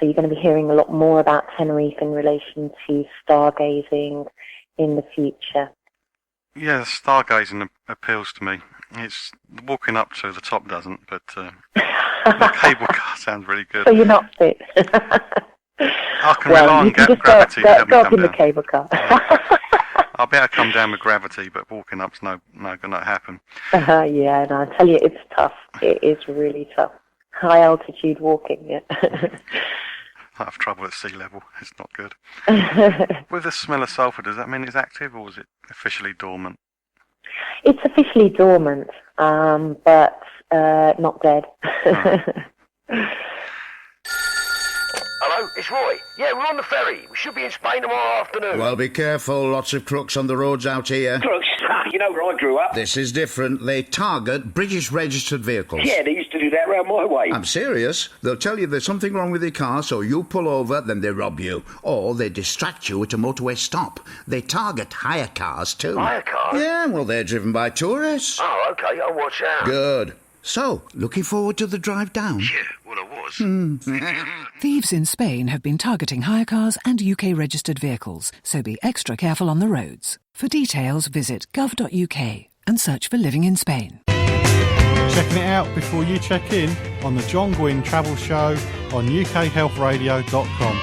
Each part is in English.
So you're going to be hearing a lot more about Tenerife in relation to stargazing in the future. Yeah, stargazing appeals to me. It's walking up to the top doesn't, but the cable car sounds really good. So you're not fit. I can rely on gravity to help me go up come in down. the cable car. I'll be able to come down with gravity, but walking up's no gonna happen. Yeah, and I tell you, it's tough. It is really tough. High altitude walking, yeah. I have trouble at sea level. It's not good. With the smell of sulphur, does that mean it's active or is it officially dormant? It's officially dormant, but not dead. Hello, it's Roy. Yeah, we're on the ferry. We should be in Spain tomorrow afternoon. Well, be careful. Lots of crooks on the roads out here. Crooks? You know where I grew up. This is different. They target British registered vehicles. Yeah, they used to do that round my way. I'm serious. They'll tell you there's something wrong with your car, so you pull over, then they rob you. Or they distract you at a motorway stop. They target hire cars, too. Hire cars? Yeah, well, they're driven by tourists. Oh, OK, I'll watch out. Good. So, looking forward to the drive down? Yeah, well, I was. Thieves in Spain have been targeting hire cars and UK-registered vehicles, so be extra careful on the roads. For details, visit gov.uk and search for Living in Spain. Checking it out before you check in on the John Guinn Travel Show on ukhealthradio.com.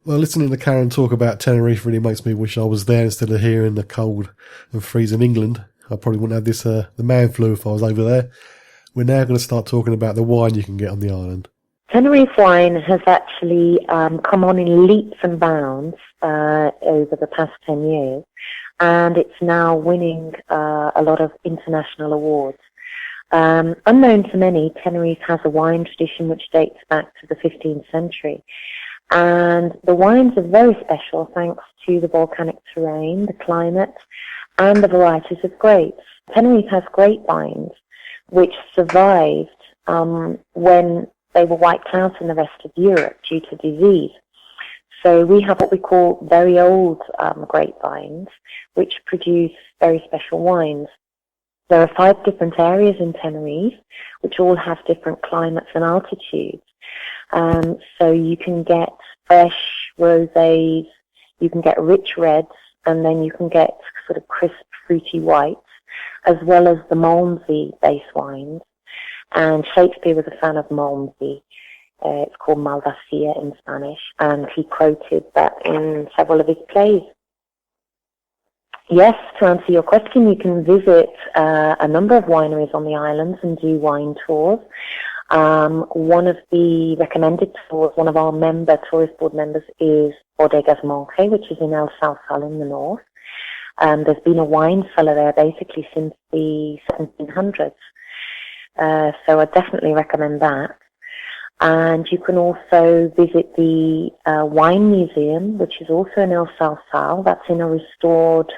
Well, listening to Karen talk about Tenerife really makes me wish I was there instead of here in the cold and freezing England. I probably wouldn't have this the man flu if I was over there. We're now going to start talking about the wine you can get on the island. Tenerife wine has actually come on in leaps and bounds over the past 10 years, and it's now winning a lot of international awards. Unknown to many, Tenerife has a wine tradition which dates back to the 15th century. And the wines are very special thanks to the volcanic terrain, the climate, and the varieties of grapes. Tenerife has grapevines which survived when they were wiped out in the rest of Europe due to disease. So we have what we call very old grapevines which produce very special wines. There are 5 different areas in Tenerife which all have different climates and altitudes. So you can get fresh rosés, you can get rich reds, and then you can get sort of crisp, fruity whites, as well as the Malmsey base wines. And Shakespeare was a fan of Malmsey. It's called Malvasía in Spanish, and he quoted that in several of his plays. Yes, to answer your question, you can visit a number of wineries on the islands and do wine tours. One of the recommended tours, one of our tourist board members, is Bodegas Monge, which is in El Sausal in the north. There's been a wine cellar there basically since the 1700s. So I definitely recommend that. And you can also visit the Wine Museum, which is also in El Sausal. That's in a restored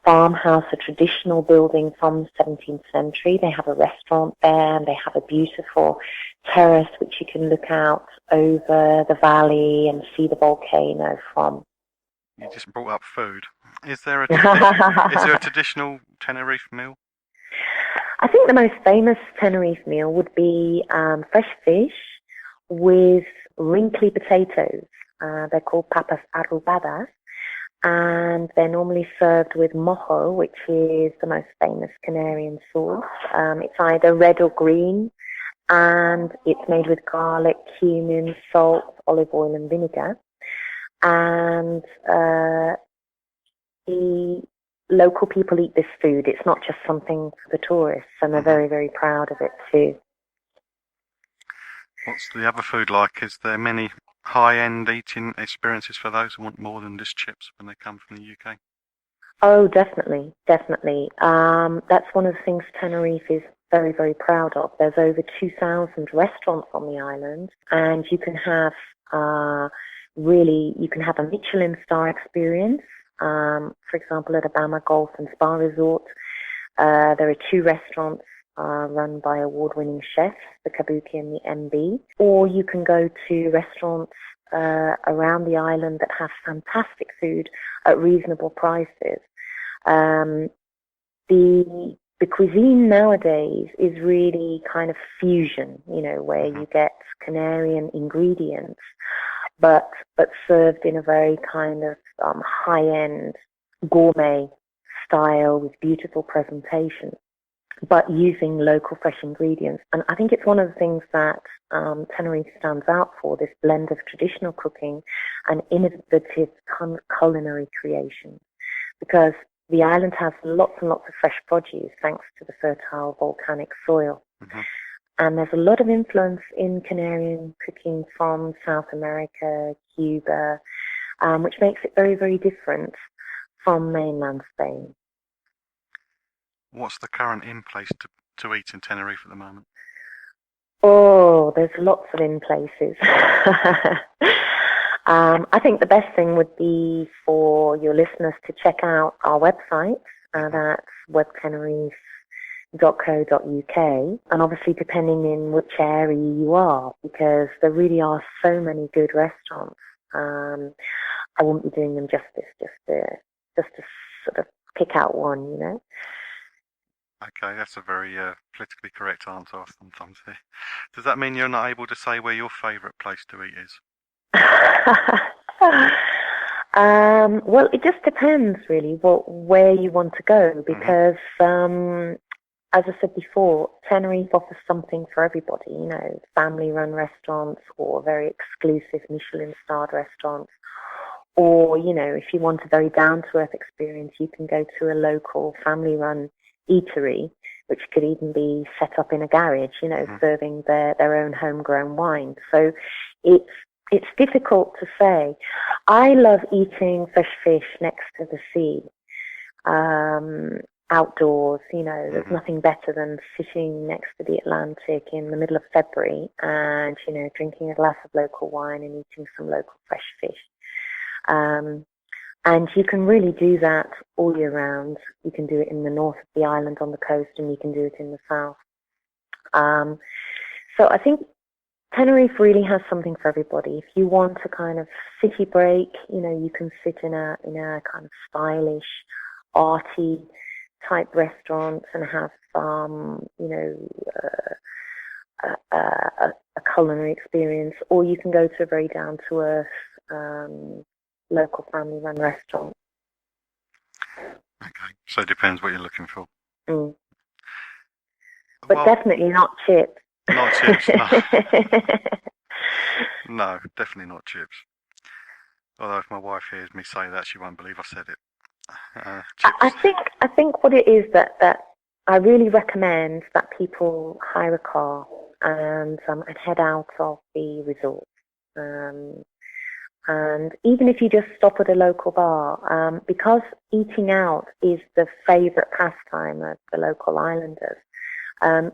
farmhouse, a traditional building from the 17th century. They have a restaurant there, and they have a beautiful terrace which you can look out over the valley and see the volcano from. You just brought up food. Is there a traditional Tenerife meal? I think the most famous Tenerife meal would be fresh fish with wrinkly potatoes. They're called papas arrugadas, and they're normally served with mojo, which is the most famous Canarian sauce. It's either red or green, and it's made with garlic, cumin, salt, olive oil, and vinegar. And the local people eat this food. It's not just something for the tourists, and they're very, very proud of it too. What's the other food like? Is there many high-end eating experiences for those who want more than just chips when they come from the UK? Oh, definitely, definitely. That's one of the things Tenerife is very, very proud of. There's over 2,000 restaurants on the island, and you can have you can have a Michelin star experience. For example, at Abama Golf and Spa Resort, there are 2 restaurants run by award-winning chefs, the Kabuki and the MB. Or you can go to restaurants around the island that have fantastic food at reasonable prices. The The cuisine nowadays is really kind of fusion, where you get Canarian ingredients, but served in a very kind of high-end gourmet style with beautiful presentation, but using local fresh ingredients. And I think it's one of the things that Tenerife stands out for, this blend of traditional cooking and innovative culinary creation, because the island has lots and lots of fresh produce thanks to the fertile volcanic soil. And there's a lot of influence in Canarian cooking from South America, Cuba, which makes it very, very different from mainland Spain. What's the current in place to eat in Tenerife at the moment? Oh, there's lots of in places. I think the best thing would be for your listeners to check out our website. That's webtenerife.co.uk. And obviously, depending in which area you are, because there really are so many good restaurants. I won't be doing them justice, just to sort of pick out one, Okay, that's a very politically correct answer sometimes here. Does that mean you're not able to say where your favourite place to eat is? Well, it just depends really where you want to go, because as I said before, Tenerife offers something for everybody, family-run restaurants or very exclusive Michelin-starred restaurants. Or, if you want a very down-to-earth experience, you can go to a local family-run eatery, which could even be set up in a garage, serving their own homegrown wine. So it's difficult to say. I love eating fresh fish next to the sea, outdoors. There's nothing better than sitting next to the Atlantic in the middle of February and, drinking a glass of local wine and eating some local fresh fish. And you can really do that all year round. You can do it in the north of the island on the coast, and you can do it in the south. So I think Tenerife really has something for everybody. If you want a kind of city break, you can sit in a kind of stylish, arty type restaurant and have a culinary experience, or you can go to a very down to earth local family run restaurant. Okay, so it depends what you're looking for. But definitely not chips. Not chips, no. No, definitely not chips. Although if my wife hears me say that, she won't believe I said it. I think what it is that I really recommend that people hire a car and head out of the resort. And even if you just stop at a local bar, because eating out is the favourite pastime of the local islanders,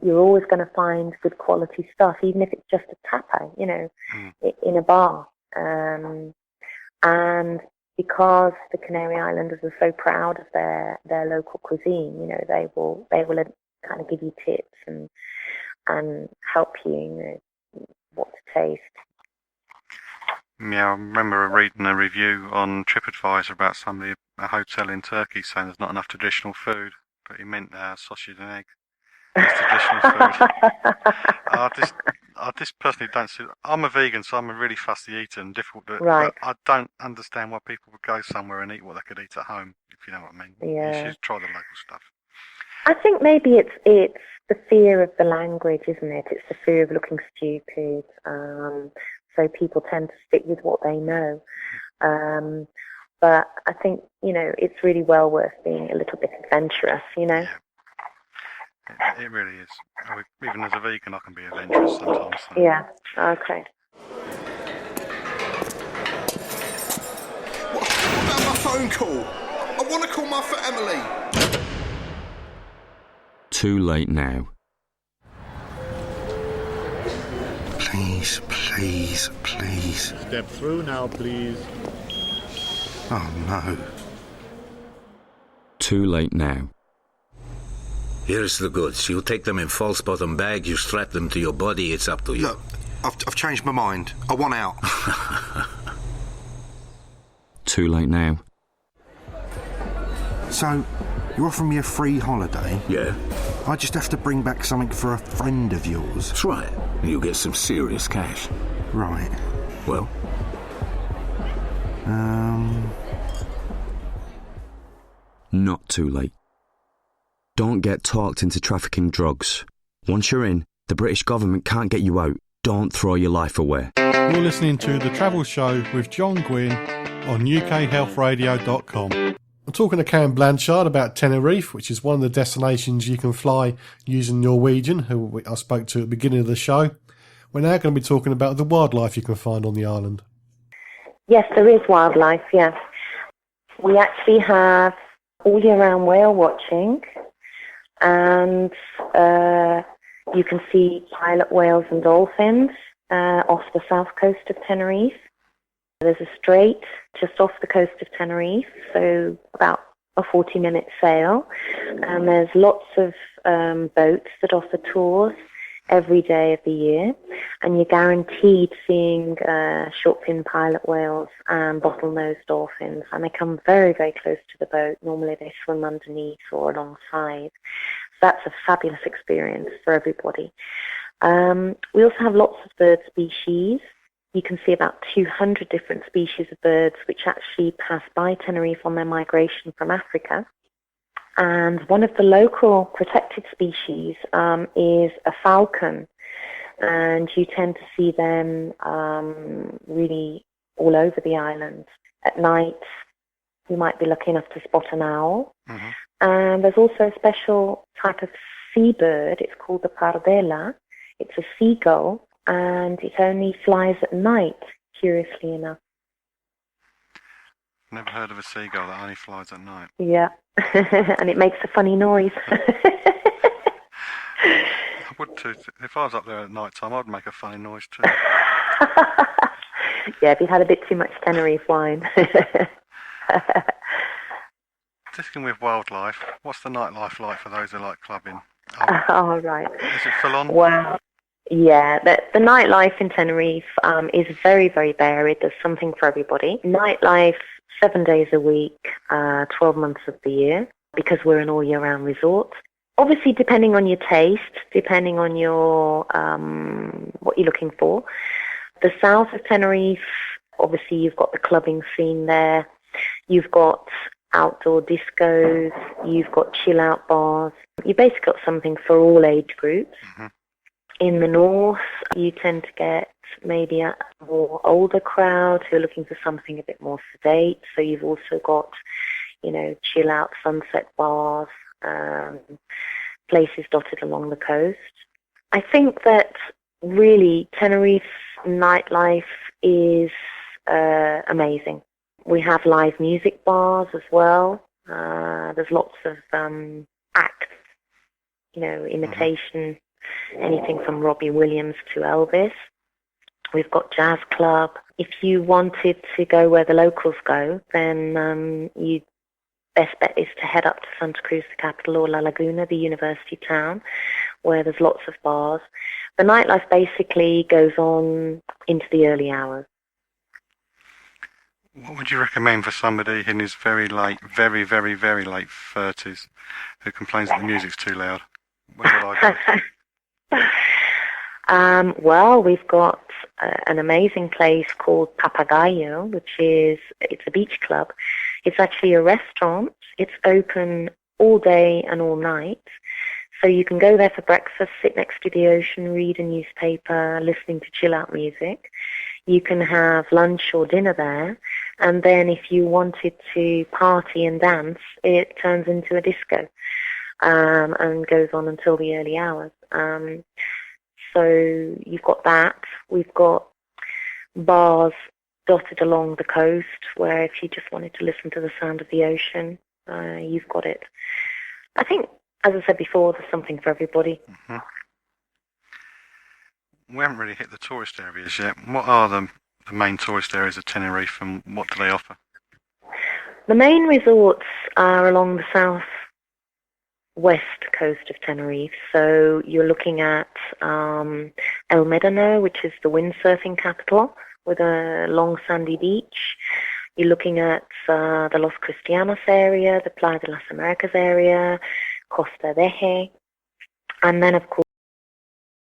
you're always going to find good quality stuff, even if it's just a tapa, in a bar. And because the Canary Islanders are so proud of their local cuisine, they will kind of give you tips and help you, what to taste. Yeah, I remember reading a review on TripAdvisor about a hotel in Turkey saying there's not enough traditional food, but he meant sausage and egg. That's traditional food. I just personally don't see. I'm a vegan, so I'm a really fussy eater and difficult. Right. But I don't understand why people would go somewhere and eat what they could eat at home, if you know what I mean. Yeah. You should try the local stuff. I think maybe it's the fear of the language, isn't it? It's the fear of looking stupid. So people tend to stick with what they know. But I think, it's really well worth being a little bit adventurous, Yeah. It really is. Even as a vegan, I can be adventurous sometimes. So. Yeah, okay. What about my phone call? I want to call my family. Too late now. Please, please, please. Step through now, please. Oh, no. Too late now. Here's the goods. You take them in false bottom bag, you strap them to your body, it's up to you. Look, I've changed my mind. I want out. Too late now. So, You're offering me a free holiday? Yeah. I just have to bring back something for a friend of yours. That's right. You'll get some serious cash. Right. Well? Not too late. Don't get talked into trafficking drugs. Once you're in, the British government can't get you out. Don't throw your life away. You're listening to The Travel Show with John Guinn on ukhealthradio.com. I'm talking to Cam Blanchard about Tenerife, which is one of the destinations you can fly using Norwegian, who I spoke to at the beginning of the show. We're now going to be talking about the wildlife you can find on the island. Yes, there is wildlife, yes. We actually have all year round whale watching, and you can see pilot whales and dolphins off the south coast of Tenerife. There's a strait just off the coast of Tenerife, so about a 40-minute sail, and there's lots of boats that offer tours every day of the year, and you're guaranteed seeing short-fin pilot whales and bottlenose dolphins, and they come very, very close to the boat. Normally they swim underneath or alongside. So that's a fabulous experience for everybody. We also have lots of bird species. You can see about 200 different species of birds which actually pass by Tenerife on their migration from Africa. And one of the local protected species is a falcon, and you tend to see them really all over the island. At night, you might be lucky enough to spot an owl. Mm-hmm. And there's also a special type of seabird. It's called the pardela. It's a seagull, and it only flies at night, curiously enough. Never heard of a seagull that only flies at night. Yeah, and it makes a funny noise. I would too. If I was up there at night time, I'd make a funny noise too. Yeah, if you had a bit too much Tenerife wine. Sticking with wildlife, what's the nightlife like for those who like clubbing? Oh, right. Is it full on? Well, yeah, the nightlife in Tenerife is very, very varied. There's something for everybody. Nightlife, 7 days a week, 12 months of the year, because we're an all-year-round resort. Obviously, depending on your taste, depending on your what you're looking for. The south of Tenerife, obviously, you've got the clubbing scene there. You've got outdoor discos. You've got chill-out bars. You've basically got something for all age groups. Mm-hmm. In the north, you tend to get maybe a more older crowd who are looking for something a bit more sedate. So you've also got, chill-out sunset bars, places dotted along the coast. I think that really Tenerife nightlife is amazing. We have live music bars as well. There's lots of acts, imitation, anything from Robbie Williams to Elvis. We've got jazz club. If you wanted to go where the locals go, then you best bet is to head up to Santa Cruz, the capital, or La Laguna, the university town, where there's lots of bars. The nightlife basically goes on into the early hours. What would you recommend for somebody in his very, very, very late 30s who complains that the music's too loud? Where would I go? Well, we've got an amazing place called Papagayo, it's a beach club. It's actually a restaurant. It's open all day and all night. So you can go there for breakfast, sit next to the ocean, read a newspaper, listening to chill-out music. You can have lunch or dinner there. And then if you wanted to party and dance, it turns into a disco and goes on until the early hours. So you've got that. We've got bars dotted along the coast where if you just wanted to listen to the sound of the ocean, you've got it. I think, as I said before, there's something for everybody. Mm-hmm. We haven't really hit the tourist areas yet. What are the main tourist areas of Tenerife and what do they offer? The main resorts are along the south west coast of Tenerife. So you're looking at El Médano, which is the windsurfing capital, with a long sandy beach. You're looking at the Los Cristianos area, the Playa de las Americas area, Costa Deje, and then, of course,